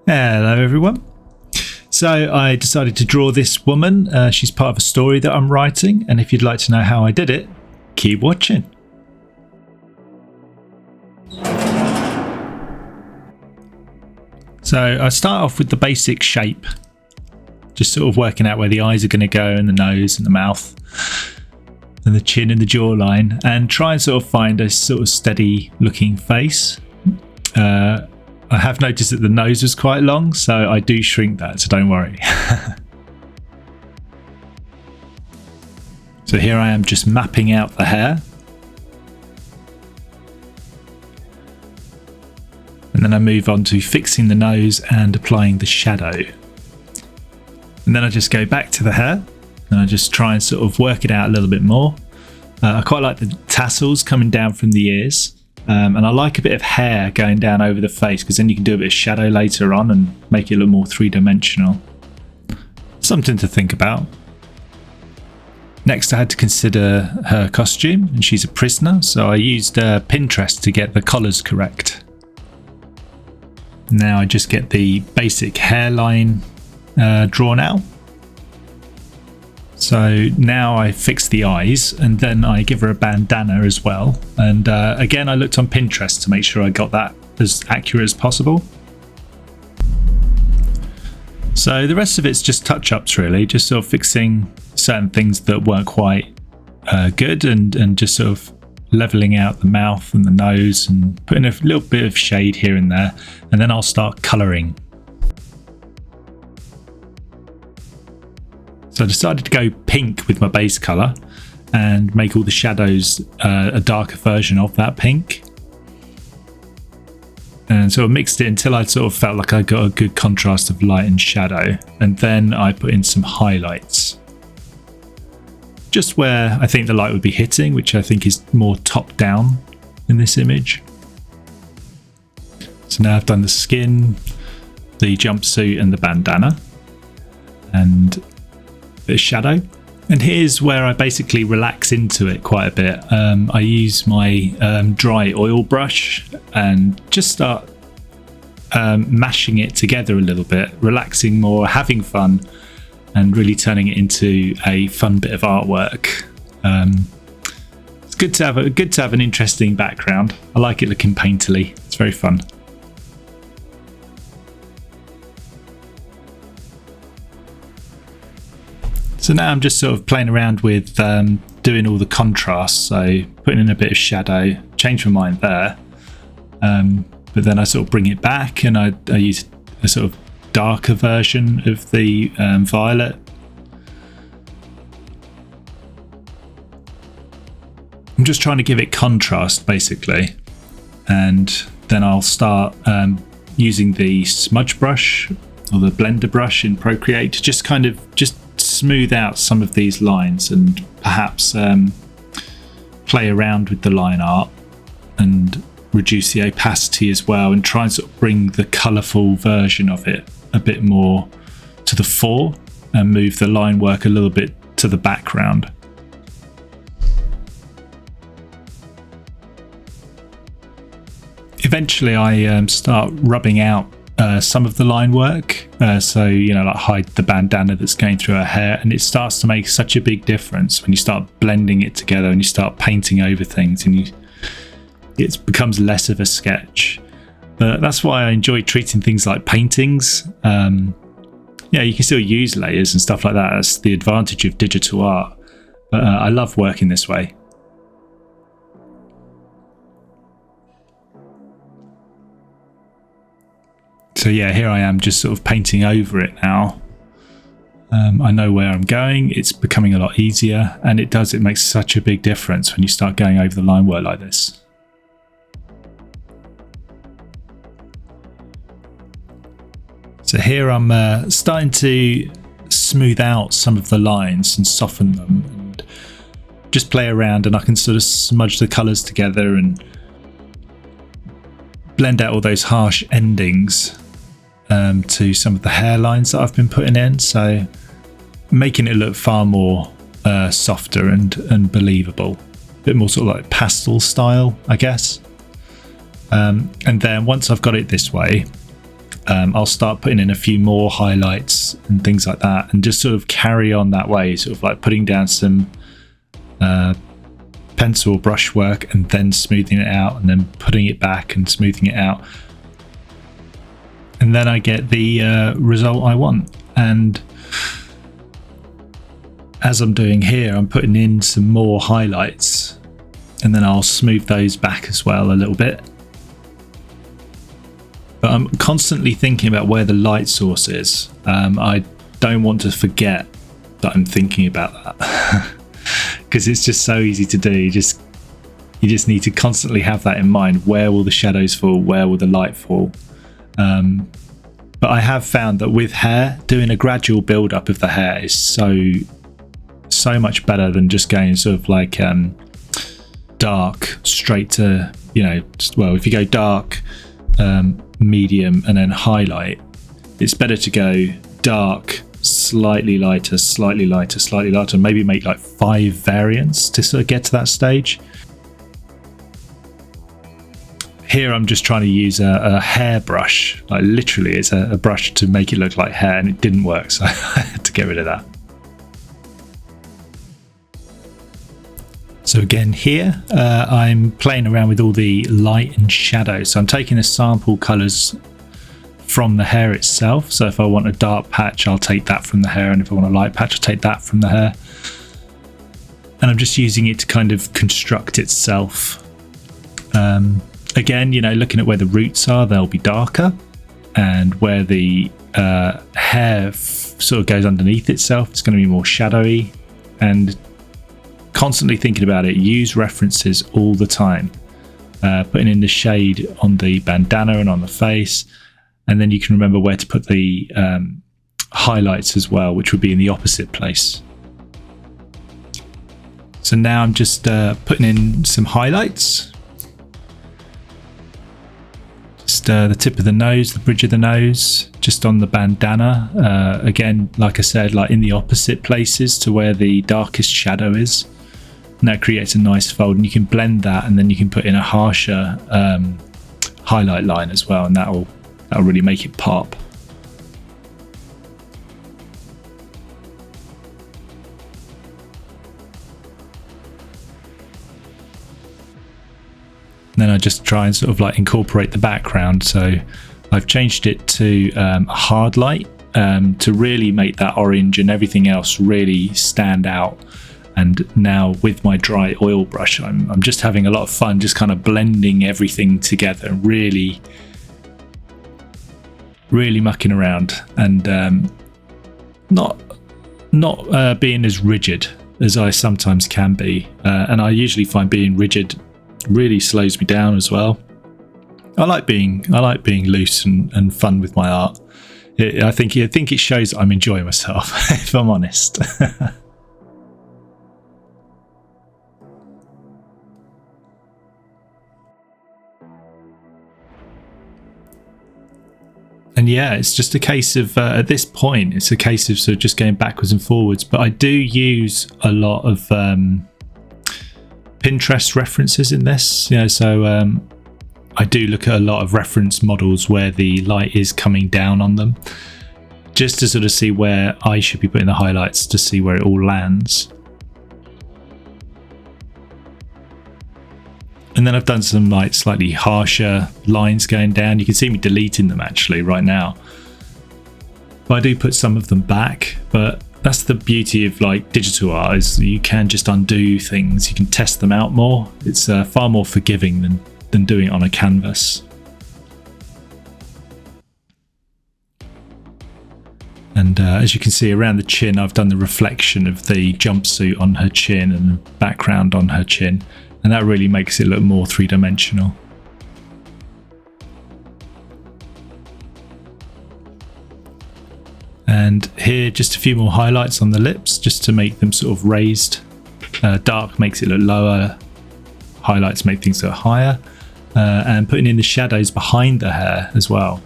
Hello everyone. So I decided to draw this woman. She's part of a story that I'm writing, and if you'd like to know how I did it, keep watching. So I start off with the basic shape, just sort of working out where the eyes are going to go, and the nose and the mouth and the chin and the jawline, and try and sort of find a sort of steady looking face. I have noticed that the nose was quite long, so I do shrink that, so don't worry. So here I am just mapping out the hair. And then I move on to fixing the nose and applying the shadow. And then I just go back to the hair and I just try and sort of work it out a little bit more. I quite like the tassels coming down from the ears. And I like a bit of hair going down over the face, because then you can do a bit of shadow later on and make it look more three-dimensional. Something to think about. Next I had to consider her costume, and she's a prisoner, so I used Pinterest to get the collars correct. Now I just get the basic hairline drawn out. So now I fix the eyes, and then I give her a bandana as well. And again, I looked on Pinterest to make sure I got that as accurate as possible. So the rest of it's just touch-ups really, just sort of fixing certain things that weren't quite good, and just sort of leveling out the mouth and the nose and putting a little bit of shade here and there. And then I'll start colouring. So I decided to go pink with my base colour and make all the shadows a darker version of that pink. And so I mixed it until I sort of felt like I got a good contrast of light and shadow. And then I put in some highlights. Just where I think the light would be hitting, which I think is more top down in this image. So now I've done the skin, the jumpsuit and the bandana. And the shadow, and here's where I basically relax into it quite a bit. I use my dry oil brush and just start mashing it together a little bit, relaxing more, having fun, and really turning it into a fun bit of artwork. It's good to have an interesting background. I like it looking painterly. It's very fun. So now I'm just sort of playing around with doing all the contrasts, so putting in a bit of shadow, change my mind there, but then I sort of bring it back and I use a sort of darker version of the violet. I'm just trying to give it contrast basically, and then I'll start using the smudge brush or the blender brush in Procreate to just kind of smooth out some of these lines, and perhaps play around with the line art and reduce the opacity as well, and try and sort of bring the colourful version of it a bit more to the fore and move the line work a little bit to the background. Eventually I start rubbing out some of the line work, so like hide the bandana that's going through her hair, and it starts to make such a big difference when you start blending it together and you start painting over things, and it becomes less of a sketch. But that's why I enjoy treating things like paintings. You can still use layers and stuff like that. That's the advantage of digital art, but I love working this way. So yeah, here I am just sort of painting over it now. I know where I'm going. It's becoming a lot easier, and it makes such a big difference when you start going over the line work like this. So here I'm starting to smooth out some of the lines and soften them, and just play around, and I can sort of smudge the colours together and blend out all those harsh endings to some of the hairlines that I've been putting in, so making it look far more softer and believable, a bit more sort of like pastel style, I guess. And then once I've got it this way, I'll start putting in a few more highlights and things like that, and just sort of carry on that way, sort of like putting down some pencil or brush work and then smoothing it out and then putting it back and smoothing it out, and then I get the result I want. And as I'm doing here, I'm putting in some more highlights, and then I'll smooth those back as well a little bit. But I'm constantly thinking about where the light source is. I don't want to forget that I'm thinking about that because it's just so easy to do. You just need to constantly have that in mind. Where will the shadows fall? Where will the light fall? But I have found that with hair, doing a gradual build up of the hair is so much better than just going sort of like dark straight to, well, if you go dark, medium and then highlight, it's better to go dark, slightly lighter, slightly lighter, slightly lighter, maybe make like 5 variants to sort of get to that stage. Here I'm just trying to use a hair brush, like literally it's a brush to make it look like hair, and it didn't work, so I had to get rid of that. So again here, I'm playing around with all the light and shadow. So I'm taking the sample colours from the hair itself. So if I want a dark patch, I'll take that from the hair. And if I want a light patch, I'll take that from the hair. And I'm just using it to kind of construct itself. Again, looking at where the roots are, they'll be darker. And where the hair sort of goes underneath itself, it's going to be more shadowy. And constantly thinking about it, use references all the time, putting in the shade on the bandana and on the face, and then you can remember where to put the highlights as well, which would be in the opposite place. So now I'm just putting in some highlights, just the tip of the nose, the bridge of the nose, just on the bandana, again, like I said, like in the opposite places to where the darkest shadow is. And that creates a nice fold, and you can blend that, and then you can put in a harsher highlight line as well, and that'll really make it pop. And then I just try and sort of like incorporate the background. So I've changed it to a hard light to really make that orange and everything else really stand out. And now with my dry oil brush, I'm just having a lot of fun, just kind of blending everything together, really mucking around, and not being as rigid as I sometimes can be. And I usually find being rigid really slows me down as well. I like being loose and fun with my art. I think it shows I'm enjoying myself, if I'm honest. And yeah, it's just a case of, at this point, it's a case of sort of just going backwards and forwards. But I do use a lot of Pinterest references in this. So I do look at a lot of reference models where the light is coming down on them, just to sort of see where I should be putting the highlights, to see where it all lands. And then I've done some like slightly harsher lines going down. You can see me deleting them actually right now. But I do put some of them back, but that's the beauty of like digital art, is you can just undo things. You can test them out more. It's far more forgiving than doing it on a canvas. And as you can see around the chin, I've done the reflection of the jumpsuit on her chin and the background on her chin. And that really makes it look more three-dimensional. And here, just a few more highlights on the lips, just to make them sort of raised. Dark makes it look lower. Highlights make things look higher. And putting in the shadows behind the hair as well.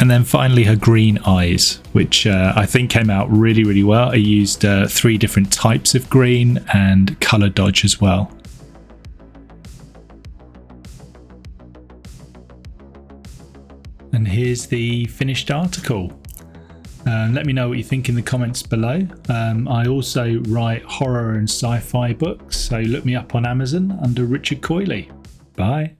And then finally her green eyes, which I think came out really, really well. I used 3 different types of green and color dodge as well. And here's the finished article. Let me know what you think in the comments below. I also write horror and sci-fi books, so look me up on Amazon under Richard Coyley. Bye.